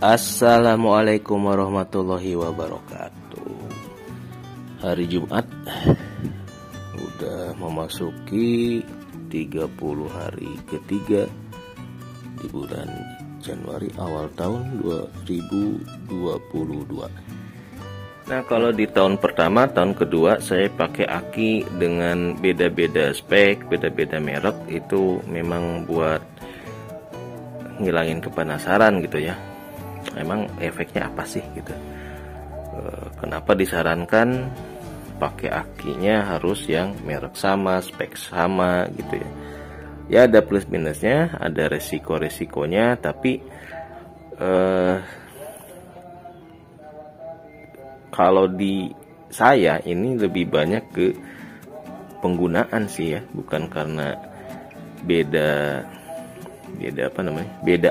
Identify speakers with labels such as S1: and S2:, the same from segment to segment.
S1: Assalamualaikum warahmatullahi wabarakatuh. Hari Jumat udah memasuki 30 hari ketiga di bulan Januari awal tahun 2022. Nah, kalau di tahun pertama, tahun kedua saya pakai aki dengan beda-beda spek, beda-beda merek, itu memang buat ngilangin kepenasaran gitu ya. Emang efeknya apa sih gitu? Kenapa disarankan pakai akinya harus yang merek sama, spek sama gitu ya? Ya ada plus minusnya, ada resiko-resikonya, tapi kalau di saya ini lebih banyak ke penggunaan sih ya, bukan karena beda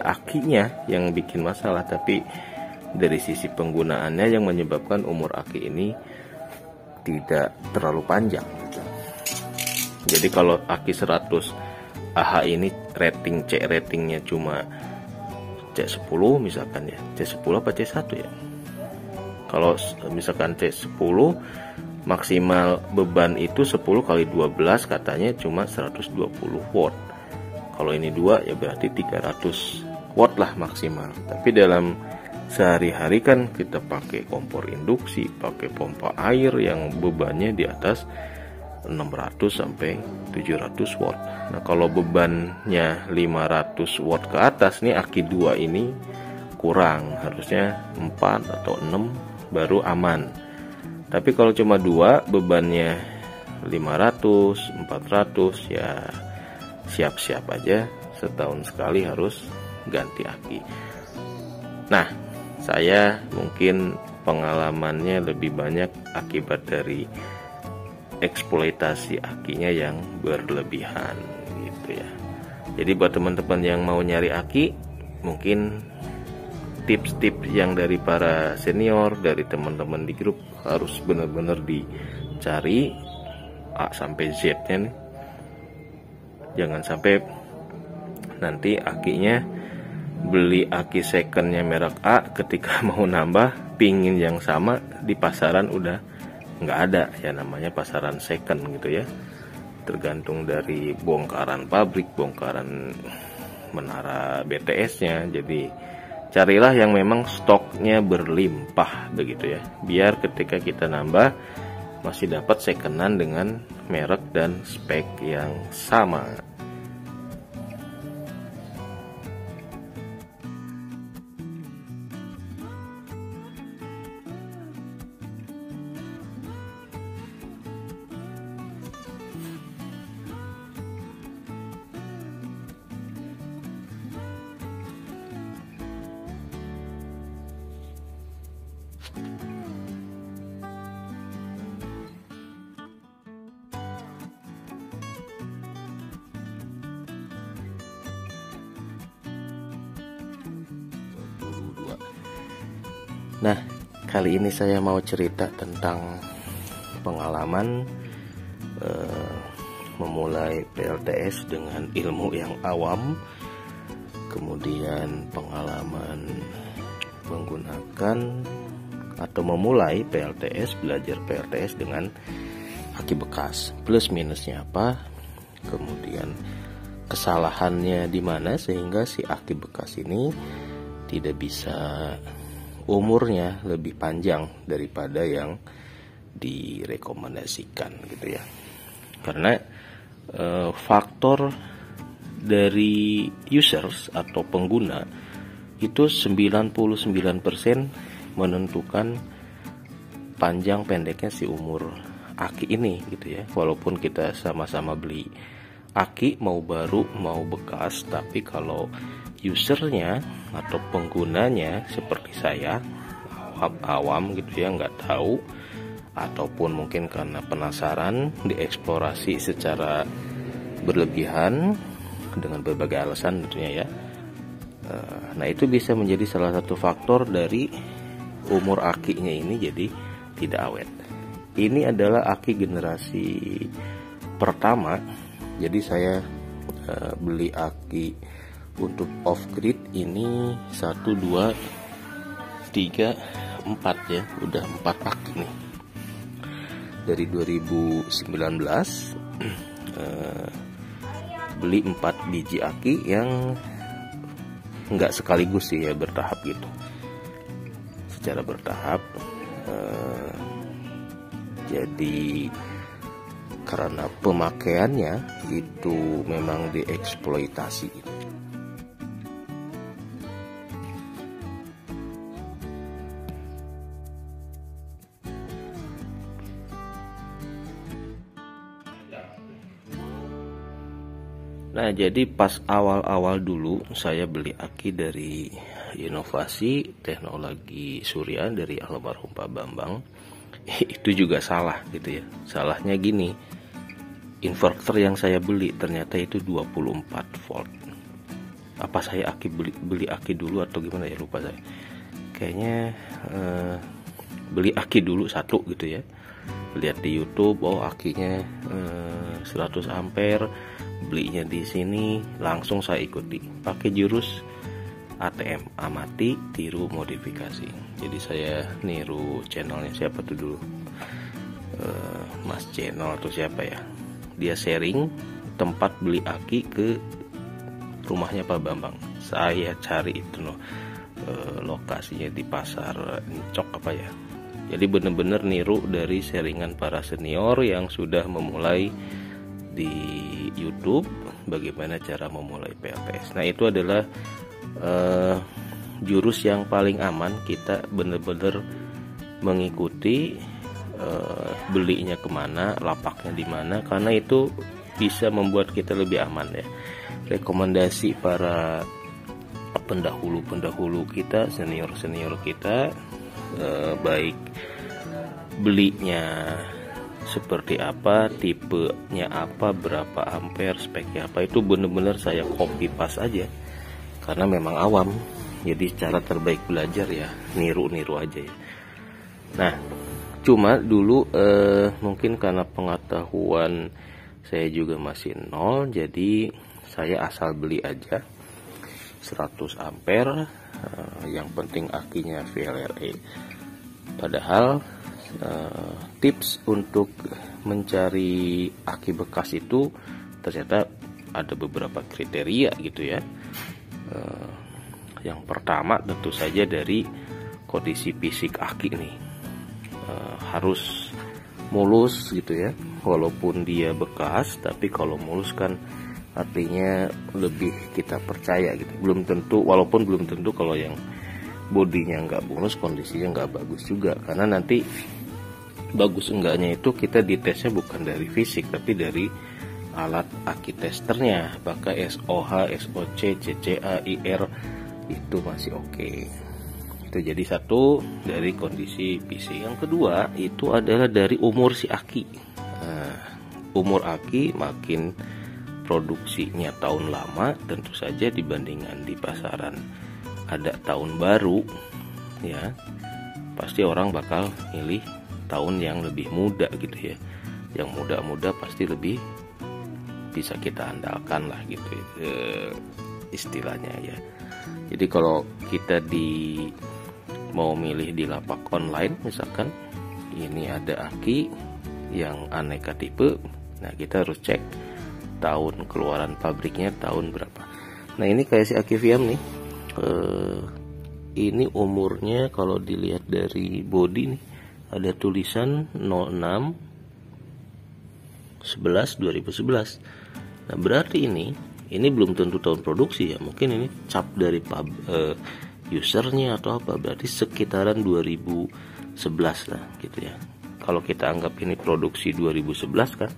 S1: akinya yang bikin masalah, tapi dari sisi penggunaannya yang menyebabkan umur aki ini tidak terlalu panjang gitu. Jadi kalau aki 100 AH ini ratingnya cuma C10 misalkan ya, C10 apa C1 ya, kalau misalkan C10 maksimal beban itu 10 kali 12 katanya cuma 120 watt. Kalau ini 2 ya berarti 300 watt lah maksimal. Tapi dalam sehari-hari kan kita pakai kompor induksi, pakai pompa air yang bebannya di atas 600 sampai 700 watt. Nah, kalau bebannya 500 watt ke atas nih, aki 2 ini kurang, harusnya 4 atau 6 baru aman. Tapi kalau cuma 2 bebannya 500, 400 ya siap-siap aja setahun sekali harus ganti aki. Nah, saya mungkin pengalamannya lebih banyak akibat dari eksploitasi akinya yang berlebihan gitu ya. Jadi buat teman-teman yang mau nyari aki, mungkin tips-tips yang dari para senior, dari teman-teman di grup harus benar-benar dicari A sampai Z-nya nih. Jangan sampai nanti akinya beli aki secondnya merek A, ketika mau nambah pingin yang sama di pasaran udah nggak ada ya, namanya pasaran second gitu ya, tergantung dari bongkaran pabrik, bongkaran menara BTS-nya. Jadi carilah yang memang stoknya berlimpah begitu ya, biar ketika kita nambah masih dapat secondan dengan merek dan spek yang sama. Nah, kali ini saya mau cerita tentang pengalaman memulai PLTS dengan ilmu yang awam, kemudian pengalaman menggunakan atau memulai PLTS, belajar PLTS dengan aki bekas, plus minusnya apa, kemudian kesalahannya di mana sehingga si aki bekas ini tidak bisa umurnya lebih panjang daripada yang direkomendasikan gitu ya. Karena faktor dari users atau pengguna itu 99% menentukan panjang pendeknya si umur aki ini gitu ya. Walaupun kita sama-sama beli aki, mau baru mau bekas, tapi kalau usernya atau penggunanya seperti saya awam gitu ya, nggak tahu, ataupun mungkin karena penasaran dieksplorasi secara berlebihan dengan berbagai alasan tentunya ya. Nah, itu bisa menjadi salah satu faktor dari umur akinya ini jadi tidak awet. Ini adalah aki generasi pertama, jadi saya beli aki untuk off grid ini 1, 2, 3, 4 ya, udah 4 aki nih dari 2019. Beli 4 biji aki yang nggak sekaligus sih ya, bertahap gitu, secara bertahap. Jadi karena pemakaiannya itu memang dieksploitasi. Nah, jadi pas awal-awal dulu saya beli aki dari Inovasi Teknologi Surya dari almarhum Pak Bambang. Itu juga salah gitu ya. Salahnya gini, inverter yang saya beli ternyata itu 24 volt. Apa saya beli aki dulu atau gimana ya, lupa saya. Kayaknya beli aki dulu satu gitu ya. Lihat di YouTube, oh akinya 100 ampere, belinya di sini, langsung saya ikuti. Pakai jurus ATM, amati, tiru, modifikasi. Jadi saya niru channelnya siapa tuh dulu, Mas Channel atau siapa ya. Dia sharing tempat beli aki ke rumahnya Pak Bambang. Saya cari itu lokasinya di pasar Encok apa ya. Jadi bener-bener niru dari sharingan para senior yang sudah memulai di YouTube bagaimana cara memulai PLTS. Nah, itu adalah jurus yang paling aman. Kita bener-bener mengikuti belinya kemana, lapaknya di mana, karena itu bisa membuat kita lebih aman ya. Rekomendasi para pendahulu kita, senior kita, baik belinya seperti apa, tipenya apa, berapa ampere, speknya apa, itu bener-bener saya copy paste aja karena memang awam. Jadi cara terbaik belajar ya niru-niru aja ya. Nah, cuma dulu mungkin karena pengetahuan saya juga masih nol, jadi saya asal beli aja 100 ampere, yang penting akinya VLRE. Padahal tips untuk mencari aki bekas itu ternyata ada beberapa kriteria gitu ya. Yang pertama tentu saja dari kondisi fisik aki nih, harus mulus gitu ya. Walaupun dia bekas, tapi kalau mulus kan artinya lebih kita percaya gitu. Walaupun belum tentu kalau yang bodinya nggak mulus kondisinya nggak bagus juga, karena nanti bagus enggaknya itu kita ditesnya bukan dari fisik tapi dari alat aki testernya, apakah SOH, SOC, CCA, IR itu masih oke. Itu jadi satu dari kondisi fisik. Yang kedua itu adalah dari umur si aki. Umur aki makin produksinya tahun lama, tentu saja dibandingkan di pasaran ada tahun baru ya, pasti orang bakal milih tahun yang lebih muda gitu ya. Yang muda-muda pasti lebih bisa kita andalkan lah gitu istilahnya ya. Jadi kalau kita mau milih di lapak online misalkan, ini ada aki yang aneka tipe, nah kita harus cek tahun keluaran pabriknya tahun berapa. Nah, ini kayak si aki Viam nih, ini umurnya kalau dilihat dari body nih ada tulisan 06 11 2011. Nah, berarti ini belum tentu tahun produksi ya, mungkin ini cap dari usernya atau apa, berarti sekitaran 2011 lah gitu ya. Kalau kita anggap ini produksi 2011 kan,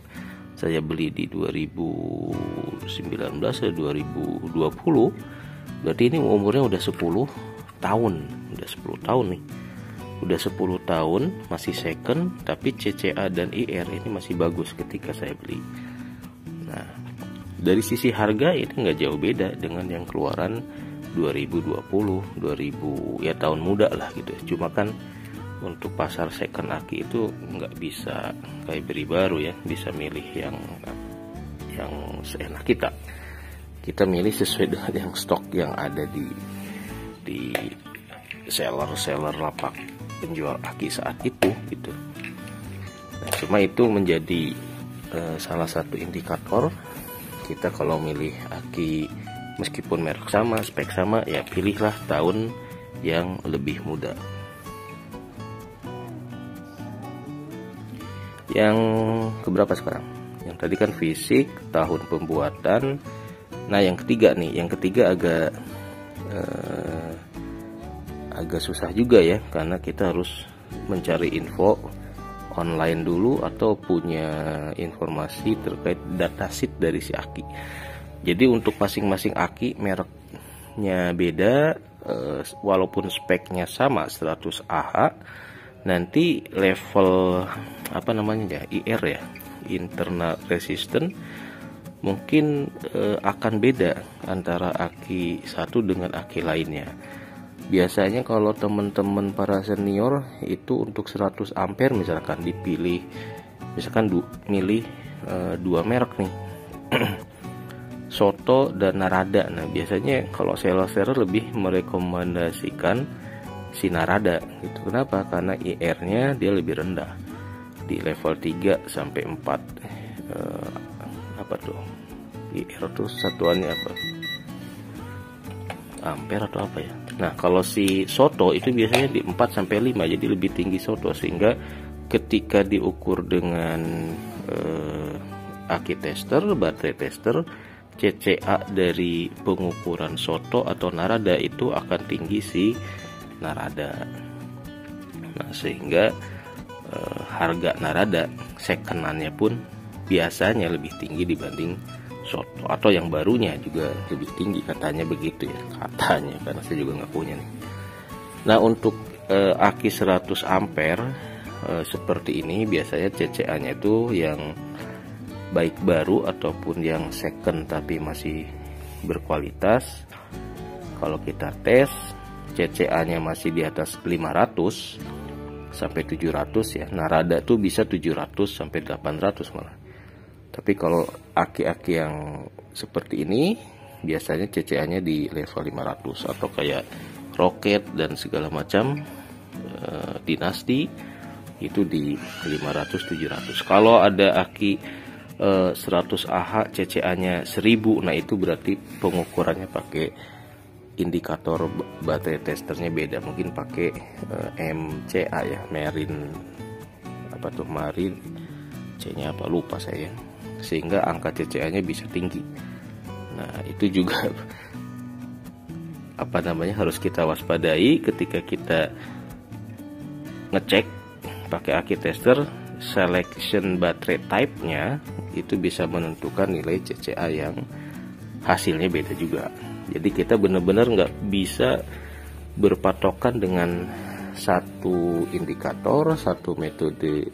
S1: saya beli di 2019 ya 2020, berarti ini umurnya udah 10 tahun, udah 10 tahun nih. Udah 10 tahun masih second, tapi CCA dan IR ini masih bagus ketika saya beli. Nah, dari sisi harga ini nggak jauh beda dengan yang keluaran 2020, 2000 ya tahun muda lah gitu. Cuma kan untuk pasar second aki itu nggak bisa kayak beli baru ya, bisa milih yang seenak kita. Kita milih sesuai dengan yang stok yang ada di seller lapak penjual aki saat itu gitu. Nah, cuma itu menjadi salah satu indikator kita kalau milih aki, meskipun merek sama, spek sama, ya pilihlah tahun yang lebih muda. Yang keberapa sekarang? Yang tadi kan fisik, tahun pembuatan. Nah yang ketiga nih, yang ketiga agak susah juga ya, karena kita harus mencari info online dulu atau punya informasi terkait datasheet dari si aki. Jadi untuk masing-masing aki mereknya beda, walaupun speknya sama 100 Ah, nanti level apa namanya ya, IR ya, internal resistance, mungkin akan beda antara aki satu dengan aki lainnya. Biasanya kalau teman-teman para senior itu untuk 100 ampere misalkan dipilih, misalkan milih 2 merek nih Soto dan Narada. Nah biasanya kalau seller lebih merekomendasikan si Narada gitu. Kenapa? Karena IR-nya dia lebih rendah di level 3 sampai 4. Apa tuh IR tuh satuannya apa, ampere atau apa ya. Nah kalau si Soto itu biasanya di 4 sampai 5, jadi lebih tinggi Soto, sehingga ketika diukur dengan aki tester, baterai tester, CCA dari pengukuran Soto atau Narada itu akan tinggi si Narada. Nah sehingga harga Narada second-annya pun biasanya lebih tinggi dibanding Soto, atau yang barunya juga lebih tinggi, katanya begitu ya, katanya, karena saya juga nggak punya nih. Nah untuk aki 100 ampere seperti ini biasanya CCA-nya itu yang baik baru ataupun yang second tapi masih berkualitas. Kalau kita tes CCA-nya masih di atas 500 sampai 700 ya. Narada tuh bisa 700 sampai 800 malah. Tapi kalau aki-aki yang seperti ini biasanya CCA-nya di level 500, atau kayak Rocket dan segala macam dinasti itu di 500-700. Kalau ada aki 100 Ah CCA-nya 1000, nah itu berarti pengukurannya pakai indikator baterai testernya beda, mungkin pakai MCA ya, Marine apa tuh, Marine C-nya apa lupa saya, sehingga angka CCA-nya bisa tinggi. Nah itu juga apa namanya, harus kita waspadai ketika kita ngecek pakai aki tester. Selection baterai type-nya itu bisa menentukan nilai CCA yang hasilnya beda juga. Jadi kita benar-benar nggak bisa berpatokan dengan satu indikator, satu metode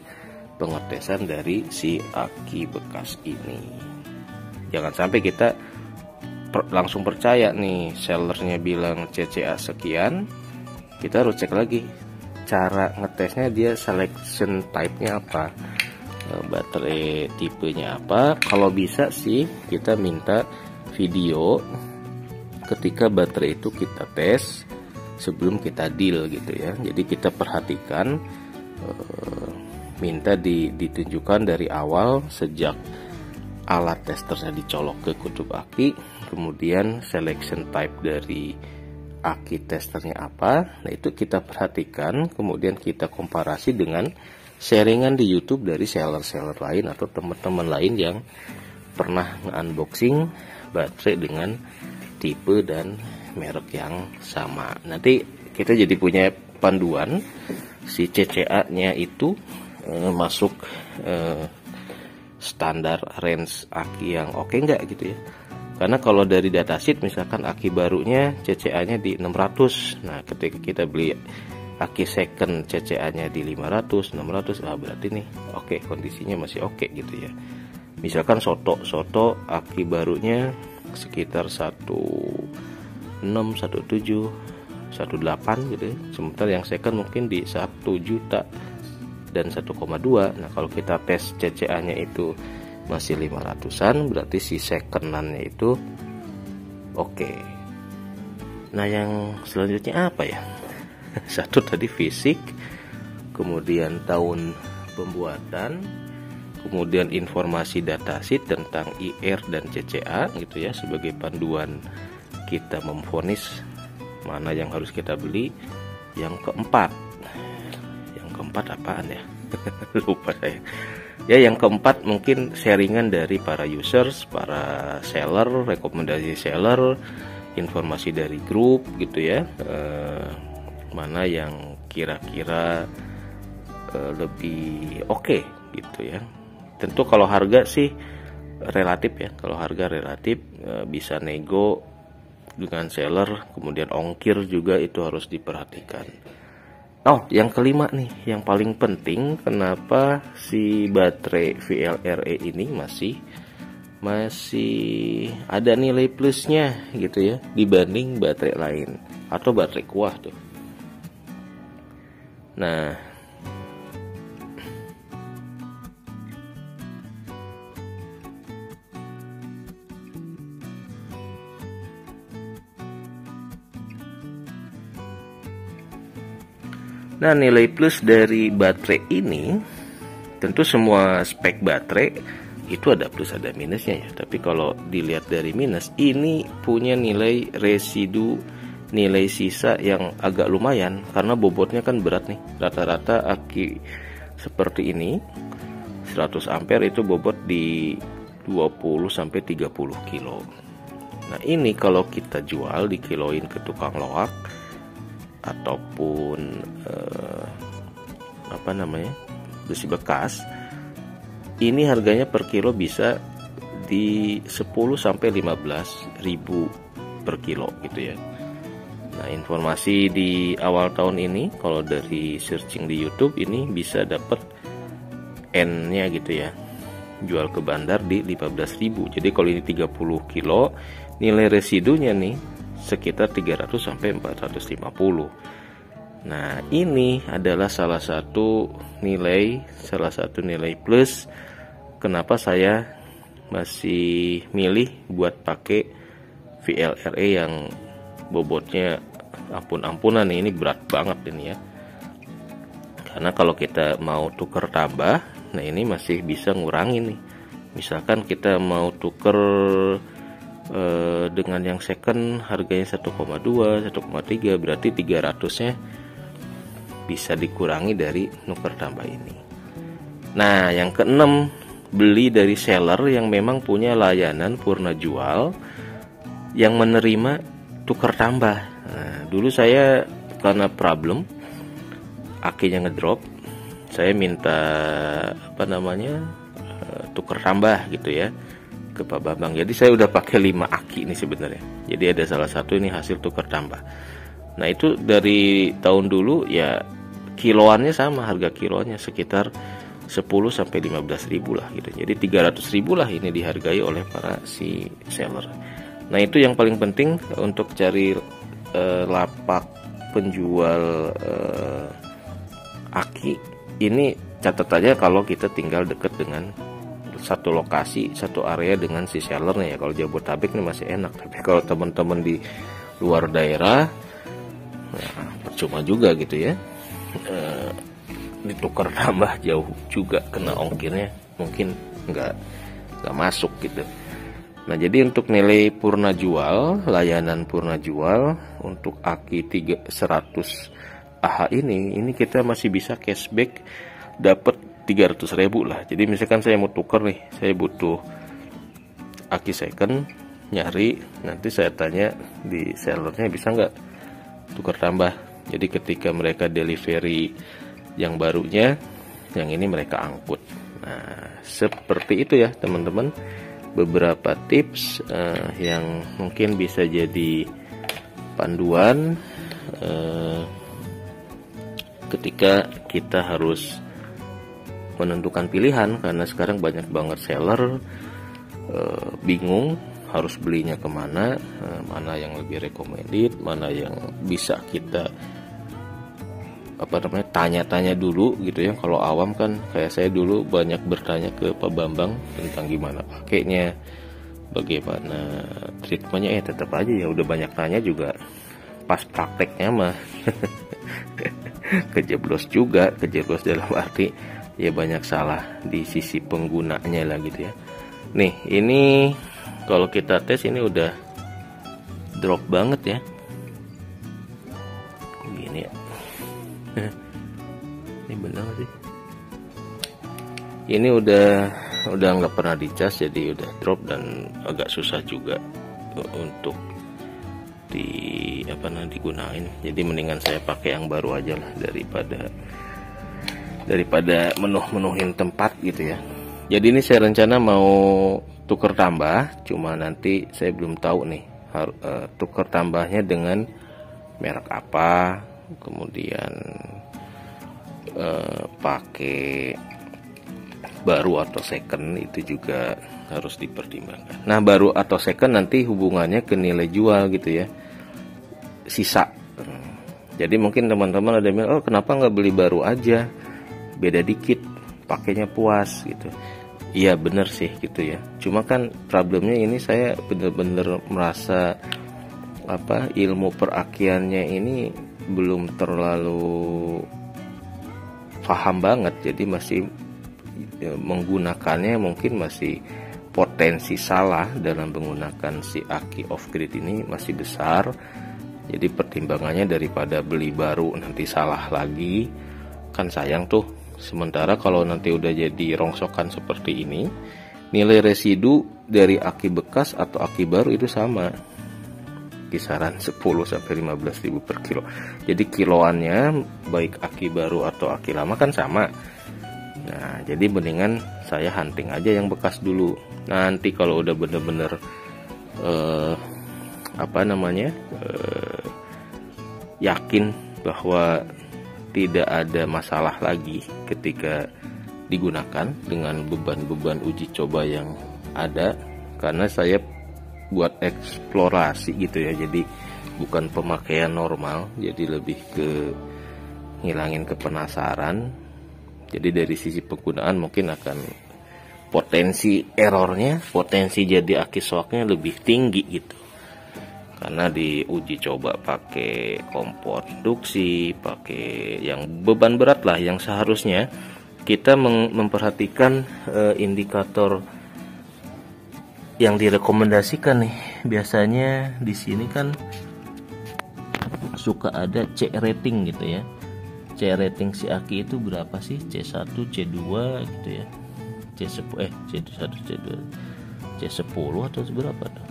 S1: pengetesan dari si aki bekas ini. Jangan sampai kita langsung percaya nih, sellernya bilang CCA sekian, kita harus cek lagi cara ngetesnya, dia selection type-nya apa, baterai tipenya apa. Kalau bisa sih kita minta video ketika baterai itu kita tes sebelum kita deal gitu ya. Jadi kita perhatikan, minta ditunjukkan dari awal sejak alat testernya dicolok ke kutub aki, kemudian selection type dari aki testernya apa. Nah itu kita perhatikan, kemudian kita komparasi dengan sharingan di YouTube dari seller-seller lain atau teman-teman lain yang pernah nge-unboxing baterai dengan tipe dan merek yang sama. Nanti kita jadi punya panduan si CCA-nya itu masuk standar range aki yang oke nggak gitu ya. Karena kalau dari datasheet misalkan aki barunya CCA-nya di 600, nah ketika kita beli aki second CCA-nya di 500, 600, berarti nih oke, kondisinya masih oke gitu ya. Misalkan Soto aki barunya sekitar 16, 17, 18 gitu ya. Sementara yang second mungkin di 1 juta dan 1,2. Nah kalau kita tes CCA-nya itu masih 500-an, berarti si second-annya itu oke. Nah yang selanjutnya apa ya? Satu tadi fisik, kemudian tahun pembuatan, kemudian informasi datasheet tentang IR dan CCA gitu ya, sebagai panduan kita memvonis mana yang harus kita beli. Yang keempat apaan ya? Lupa saya. Ya, yang keempat mungkin sharingan dari para users, para seller, rekomendasi seller, informasi dari grup gitu ya, mana yang kira-kira lebih oke gitu ya. Tentu kalau harga sih relatif ya, kalau harga relatif bisa nego dengan seller, kemudian ongkir juga itu harus diperhatikan. Oh, yang kelima nih, yang paling penting, kenapa si baterai VLRE ini masih ada nilai plusnya gitu ya dibanding baterai lain atau baterai kuah tuh. Nah, nilai plus dari baterai ini, tentu semua spek baterai itu ada plus ada minusnya ya. Tapi kalau dilihat dari minus, ini punya nilai residu, nilai sisa yang agak lumayan karena bobotnya kan berat nih. Rata-rata aki seperti ini 100 ampere itu bobot di 20 sampai 30 kilo. Nah, ini kalau kita jual dikiloin ke tukang loak ataupun besi bekas, ini harganya per kilo bisa di 10 sampai 15 ribu per kilo gitu ya. Nah, informasi di awal tahun ini kalau dari searching di YouTube ini bisa dapat N-nya gitu ya, jual ke bandar di 15.000. Jadi kalau ini 30 kilo, nilai residunya nih sekitar 300 sampai 450. Nah, ini adalah salah satu nilai plus kenapa saya masih milih buat pakai VLRE yang bobotnya ampun-ampunan nih. Ini berat banget ini ya. Karena kalau kita mau tuker tambah, nah ini masih bisa ngurangin nih. Misalkan kita mau tuker dengan yang second harganya 1,2, 1,3, berarti 300-nya bisa dikurangi dari nuker tambah ini. Nah, yang keenam, beli dari seller yang memang punya layanan purna jual yang menerima tuker tambah. Nah, dulu saya karena problem akinya ngedrop, saya minta tuker tambah gitu ya ke Pak Bambang. Jadi saya udah pakai 5 aki ini sebenarnya. Jadi ada salah satu ini hasil tukar tambah. Nah, itu dari tahun dulu ya kiloannya sama, harga kiloannya sekitar 10 sampai 15 ribu lah gitu. Jadi 300 ribu lah ini dihargai oleh para si seller. Nah, itu yang paling penting untuk cari lapak penjual aki. Ini catat aja kalau kita tinggal dekat dengan satu lokasi, satu area dengan si sellernya ya. Kalau Jabodetabek ini masih enak, tapi kalau teman-teman di luar daerah, nah, percuma juga gitu ya. Ditukar tambah jauh juga, kena ongkirnya mungkin nggak masuk gitu. Nah, jadi untuk nilai purna jual, layanan purna jual untuk aki 100 AH ini kita masih bisa cashback dapat 300 ribu lah. Jadi misalkan saya mau tuker nih, saya butuh aki second, nyari, nanti saya tanya di sellernya bisa nggak tukar tambah. Jadi ketika mereka delivery yang barunya, yang ini mereka angkut. Nah, seperti itu ya teman-teman, beberapa tips yang mungkin bisa jadi panduan ketika kita harus menentukan pilihan, karena sekarang banyak banget seller bingung harus belinya kemana, mana yang lebih recommended, mana yang bisa kita tanya-tanya dulu gitu ya. Kalau awam kan kayak saya dulu banyak bertanya ke Pak Bambang tentang gimana pakainya, bagaimana treatmentnya, tetap aja ya udah banyak tanya juga pas prakteknya mah kejeblos juga, kejeblos dalam arti ya banyak salah di sisi penggunanya lah gitu ya. Nih ini kalau kita tes ini udah drop banget ya, gini ya. Ini benar sih, ini udah nggak pernah dicas, jadi udah drop dan agak susah juga untuk digunain. Jadi mendingan saya pakai yang baru aja lah daripada menuhin tempat gitu ya. Jadi ini saya rencana mau tuker tambah, cuma nanti saya belum tahu nih tuker tambahnya dengan merek apa, kemudian pakai baru atau second, itu juga harus dipertimbangkan. Nah, baru atau second nanti hubungannya ke nilai jual gitu ya, sisa. Jadi mungkin teman-teman ada yang bilang, oh kenapa nggak beli baru aja, beda dikit, pakainya puas gitu. Iya bener sih gitu ya. Cuma kan problemnya ini saya bener-bener merasa ilmu perakiannya ini belum terlalu paham banget, jadi masih menggunakannya mungkin masih potensi salah dalam menggunakan si aki off grid ini masih besar. Jadi pertimbangannya daripada beli baru nanti salah lagi, kan sayang tuh. Sementara kalau nanti udah jadi rongsokan seperti ini, nilai residu dari aki bekas atau aki baru itu sama, kisaran 10-15 ribu per kilo. Jadi kiloannya baik aki baru atau aki lama kan sama. Nah, jadi mendingan saya hunting aja yang bekas dulu. Nanti kalau udah bener-bener yakin bahwa tidak ada masalah lagi ketika digunakan dengan beban-beban uji coba yang ada, karena saya buat eksplorasi gitu ya, jadi bukan pemakaian normal, jadi lebih ke ngilangin kepenasaran. Jadi dari sisi penggunaan mungkin akan potensi errornya, potensi jadi aki shocknya lebih tinggi gitu, karena diuji coba pakai kompor induksi, pakai yang beban berat lah, yang seharusnya kita memperhatikan indikator yang direkomendasikan nih. Biasanya di sini kan suka ada C rating gitu ya. C rating si aki itu berapa sih? C1, C2 gitu ya. C10 C1, C2, C10 atau berapa tuh?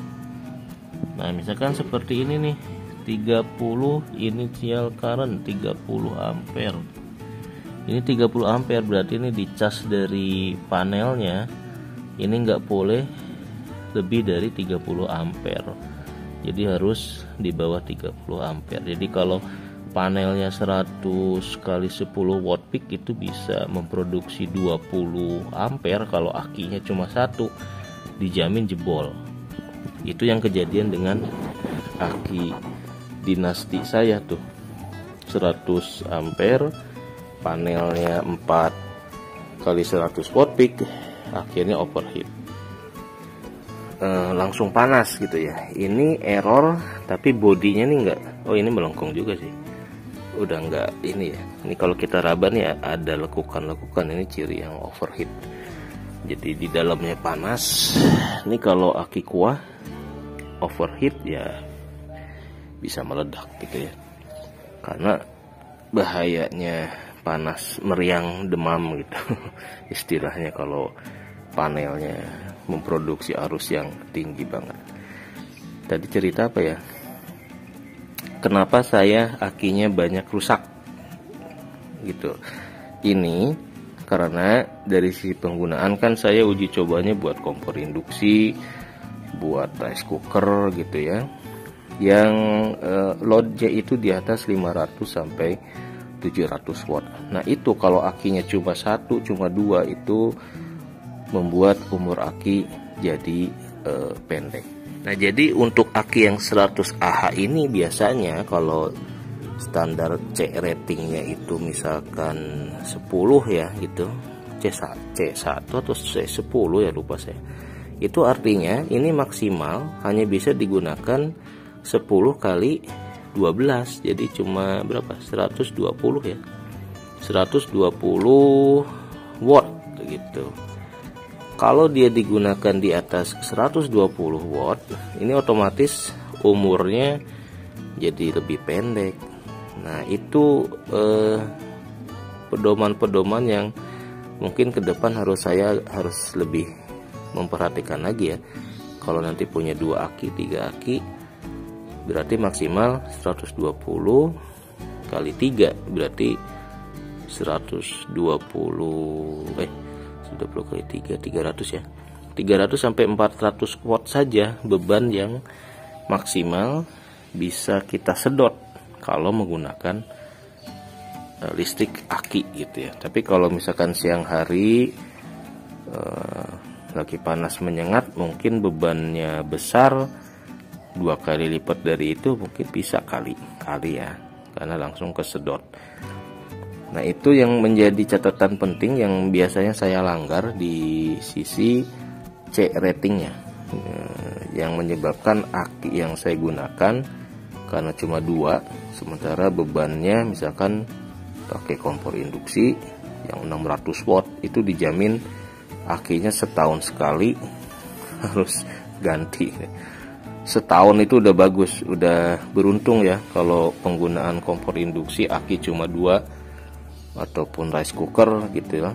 S1: Nah, misalkan seperti ini nih, 30 initial current 30 ampere. Ini 30 ampere berarti ini dicas dari panelnya. Ini nggak boleh lebih dari 30 ampere. Jadi harus di bawah 30 ampere. Jadi kalau panelnya 100 kali 10 watt peak itu bisa memproduksi 20 ampere. Kalau akinya cuma satu, dijamin jebol. Itu yang kejadian dengan aki dinasti saya tuh, 100 ampere, panelnya 4 kali 100 watt peak, akhirnya overheat, langsung panas gitu ya. Ini error, tapi bodinya nih enggak, oh ini melengkung juga sih, udah enggak ini ya. Ini kalau kita raba nih ada lekukan-lekukan, ini ciri yang overheat. Jadi di dalamnya panas. Ini kalau aki kuah overheat ya bisa meledak gitu ya, karena bahayanya panas meriang demam gitu istilahnya kalau panelnya memproduksi arus yang tinggi banget. Tadi cerita apa ya, kenapa saya akinya banyak rusak gitu. Ini karena dari sisi penggunaan kan saya uji cobanya buat kompor induksi, buat rice cooker gitu ya, yang loadnya itu di atas 500 sampai 700 watt. Nah itu kalau akinya cuma 1, cuma 2, itu membuat umur aki jadi pendek. Nah jadi untuk aki yang 100 Ah ini biasanya kalau standar C ratingnya itu misalkan 10 ya gitu, C1 atau C10 ya lupa saya. Itu artinya ini maksimal hanya bisa digunakan 10 kali 12, jadi cuma berapa, 120 ya, 120 watt gitu. Kalau dia digunakan di atas 120 watt, ini otomatis umurnya jadi lebih pendek. Nah, itu pedoman-pedoman yang mungkin ke depan saya harus lebih memperhatikan lagi ya. Kalau nanti punya 2 aki, 3 aki, berarti maksimal 120 kali 3 berarti 120 kali 3 300 ya. 300 sampai 400 watt saja beban yang maksimal bisa kita sedot kalau menggunakan listrik aki gitu ya. Tapi kalau misalkan siang hari lagi panas menyengat, mungkin bebannya besar, 2 kali lipat dari itu mungkin bisa kali ya, karena langsung kesedot. Nah, itu yang menjadi catatan penting yang biasanya saya langgar di sisi C ratingnya, yang menyebabkan aki yang saya gunakan karena cuma 2, sementara bebannya misalkan pakai kompor induksi yang 600 watt, itu dijamin akinya setahun sekali harus ganti. Setahun itu udah bagus, udah beruntung ya kalau penggunaan kompor induksi aki cuma 2, ataupun rice cooker gitu ya,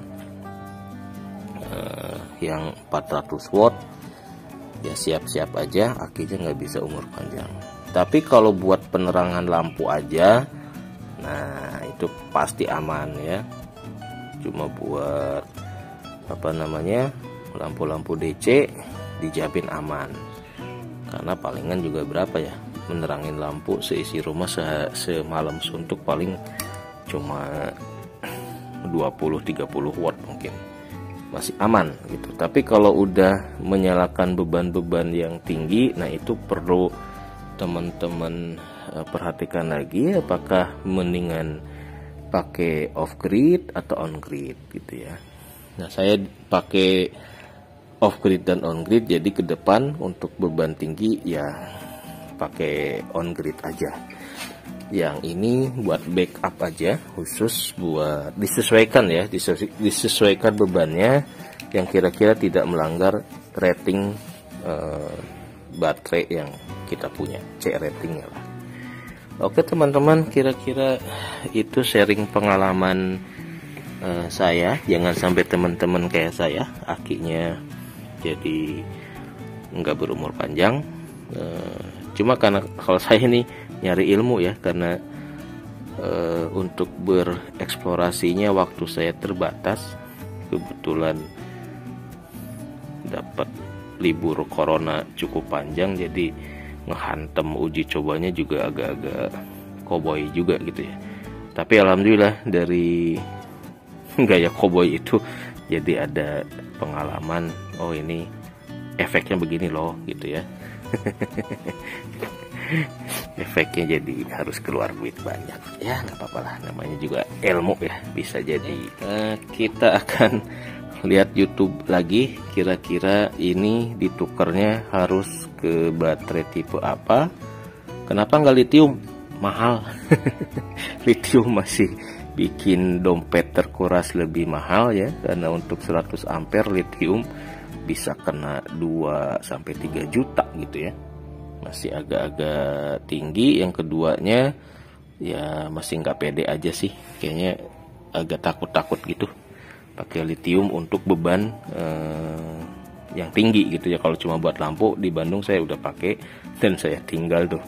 S1: yang 400 watt ya siap-siap aja akinya nggak bisa umur panjang. Tapi kalau buat penerangan lampu aja, nah itu pasti aman ya. Cuma buat lampu-lampu DC dijamin aman, karena palingan juga berapa ya, menerangin lampu seisi rumah semalam suntuk paling cuma 20-30 watt, mungkin masih aman gitu. Tapi kalau udah menyalakan beban-beban yang tinggi, nah itu perlu teman-teman perhatikan lagi, apakah mendingan pakai off grid atau on grid gitu ya. Nah, saya pakai off grid dan on grid, jadi ke depan untuk beban tinggi ya pakai on grid aja. Yang ini buat backup aja, khusus buat disesuaikan ya, disesuaikan bebannya yang kira-kira tidak melanggar rating baterai yang kita punya, C ratingnya lah. Oke teman-teman, kira-kira itu sharing pengalaman saya. Jangan sampai teman-teman kayak saya akinya jadi nggak berumur panjang. Cuma karena kalau saya ini nyari ilmu ya, karena untuk bereksplorasinya waktu saya terbatas, kebetulan dapat libur corona cukup panjang, jadi ngehantem uji cobanya juga agak-agak koboi juga gitu ya. Tapi alhamdulillah dari gaya koboi itu jadi ada pengalaman, oh ini efeknya begini loh gitu ya. Efeknya jadi harus keluar duit banyak ya, nggak apa-apa lah, namanya juga ilmu ya, bisa jadi. Kita akan lihat YouTube lagi, kira-kira ini ditukarnya harus ke baterai tipe apa. Kenapa nggak lithium? Mahal. Lithium masih bikin dompet terkuras lebih mahal ya, karena untuk 100 ampere lithium bisa kena 2-3 juta gitu ya, masih agak-agak tinggi. Yang keduanya ya masih nggak pede aja sih, kayaknya agak takut-takut gitu pakai lithium untuk beban yang tinggi gitu ya. Kalau cuma buat lampu di Bandung saya udah pakai dan saya tinggal tuh,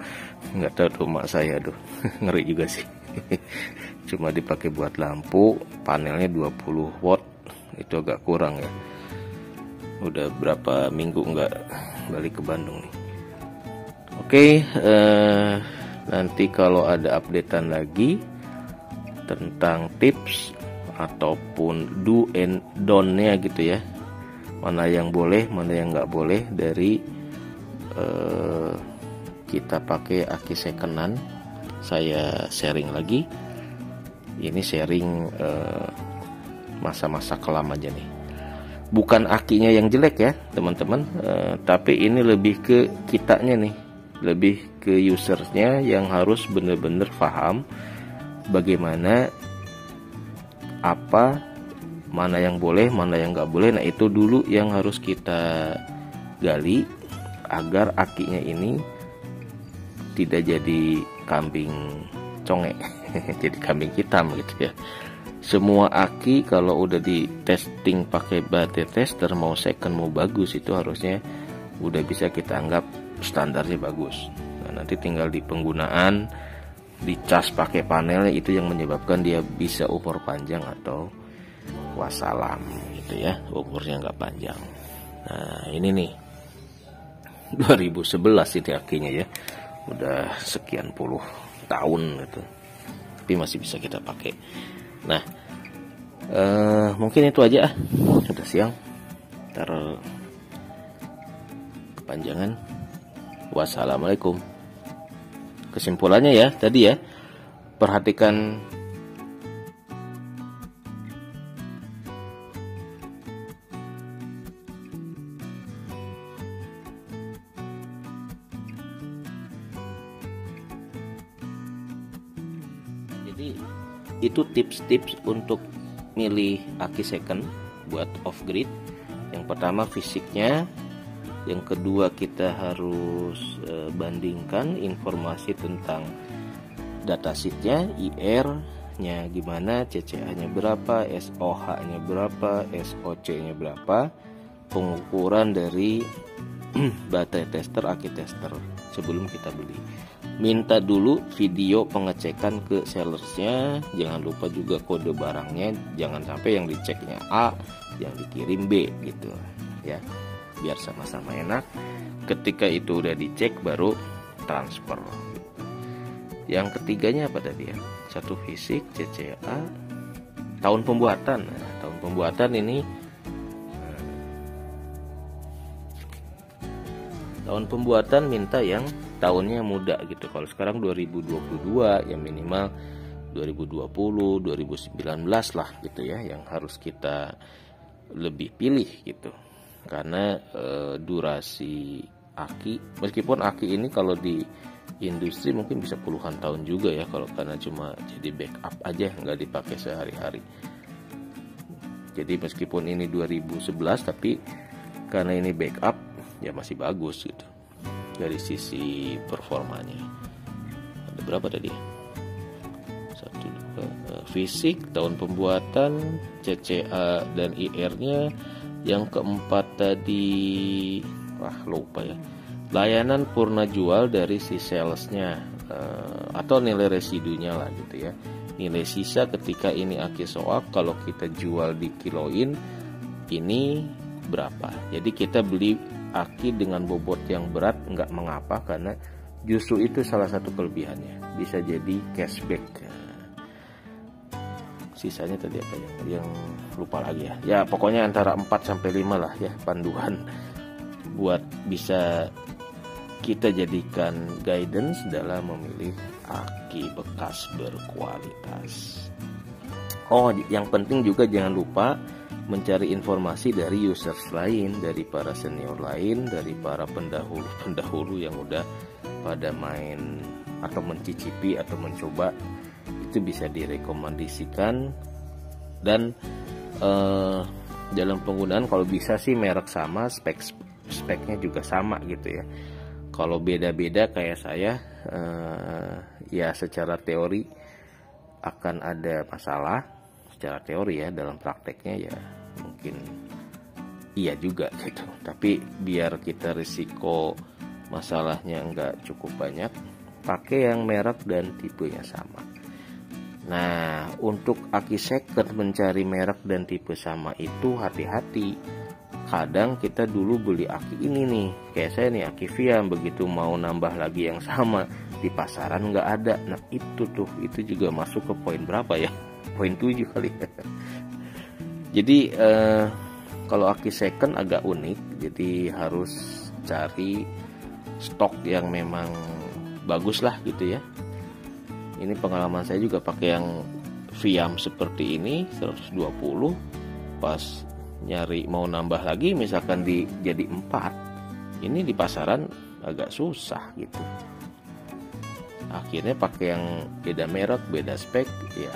S1: nggak tahu tuh mak saya tuh ngeri juga sih. Cuma dipakai buat lampu, panelnya 20 watt, itu agak kurang ya. Udah berapa minggu nggak balik ke Bandung nih. Oke, nanti kalau ada updatean lagi tentang tips ataupun do and don't-nya gitu ya, mana yang boleh, mana yang nggak boleh dari kita pakai aki secondan, saya sharing lagi. Ini sharing masa-masa kelam aja nih, bukan akinya yang jelek ya teman-teman, tapi ini lebih ke kitanya nih, lebih ke ke usernya yang harus benar-benar paham bagaimana apa, mana yang boleh, mana yang nggak boleh. Nah itu dulu yang harus kita gali agar akinya ini tidak jadi kambing conge, jadi kambing hitam gitu ya. Semua aki kalau udah di testing pakai baterai tester, mau second mau bagus, itu harusnya udah bisa kita anggap standarnya bagus. Nah, nanti tinggal di penggunaan, dicas pakai panelnya, itu yang menyebabkan dia bisa umur panjang atau wassalam gitu ya, umurnya nggak panjang. Nah ini nih 2011 ini akinya ya, udah sekian puluh tahun gitu, tapi masih bisa kita pakai. Nah mungkin itu aja, sudah siang, ntar kepanjangan. Wassalamualaikum. Kesimpulannya ya tadi ya, perhatikan jadi itu tips-tips untuk milih aki second buat off grid. Yang pertama fisiknya, yang kedua kita harus bandingkan informasi tentang datasheetnya, IR-nya gimana, CCA-nya berapa, SOH-nya berapa, SOC-nya berapa, pengukuran dari baterai tester, aki tester sebelum kita beli. Minta dulu video pengecekan ke sellersnya, jangan lupa juga kode barangnya, jangan sampai yang diceknya A, yang dikirim B gitu ya, biar sama-sama enak. Ketika itu udah dicek baru transfer. Yang ketiganya apa tadi ya? Satu fisik, CCA, tahun pembuatan. Nah, tahun pembuatan ini tahun pembuatan minta yang tahunnya muda gitu. Kalau sekarang 2022 ya minimal 2020, 2019 lah gitu ya, yang harus kita lebih pilih gitu. Karena durasi aki, meskipun aki ini kalau di industri mungkin bisa puluhan tahun juga ya, kalau karena cuma jadi backup aja, nggak dipakai sehari-hari. Jadi meskipun ini 2011 tapi karena ini backup ya masih bagus gitu dari sisi performanya. Ada berapa tadi? 1, 2, fisik, tahun pembuatan, CCA dan IR-nya. Yang keempat tadi, lupa ya, layanan purna jual dari si salesnya, atau nilai residunya lah gitu ya, nilai sisa ketika ini aki soak, kalau kita jual di kiloin ini berapa. Jadi kita beli aki dengan bobot yang berat nggak mengapa, karena justru itu salah satu kelebihannya, bisa jadi cashback. Sisanya tadi apa ya, yang lupa lagi ya pokoknya antara 4-5 lah ya panduan buat bisa kita jadikan guidance dalam memilih aki bekas berkualitas. Yang penting juga jangan lupa mencari informasi dari users lain, dari para senior lain, dari para pendahulu yang udah pada main atau mencicipi atau mencoba. Itu bisa direkomendasikan. Dan dalam penggunaan kalau bisa sih merek sama, speknya juga sama gitu ya. Kalau beda-beda kayak saya, ya secara teori akan ada masalah secara teori ya, dalam prakteknya ya mungkin iya juga gitu. Tapi biar kita risiko masalahnya nggak cukup banyak, pakai yang merek dan tipenya sama. Nah, untuk aki second mencari merek dan tipe sama itu hati-hati. Kadang kita dulu beli aki ini nih, kayak saya nih aki Viam, begitu mau nambah lagi yang sama di pasaran nggak ada. Nah itu juga masuk ke poin berapa ya? Poin 7 kali ya. Jadi kalau aki second agak unik, jadi harus cari stok yang memang bagus lah gitu ya. Ini pengalaman saya juga pakai yang Viam seperti ini 120, pas nyari mau nambah lagi misalkan jadi 4, ini di pasaran agak susah gitu. akhirnya pakai yang beda merek, beda spek, ya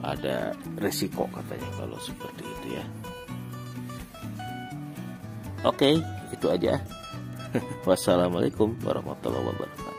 S1: ada resiko katanya kalau seperti itu ya. Oke, itu aja. Wassalamualaikum warahmatullahi wabarakatuh.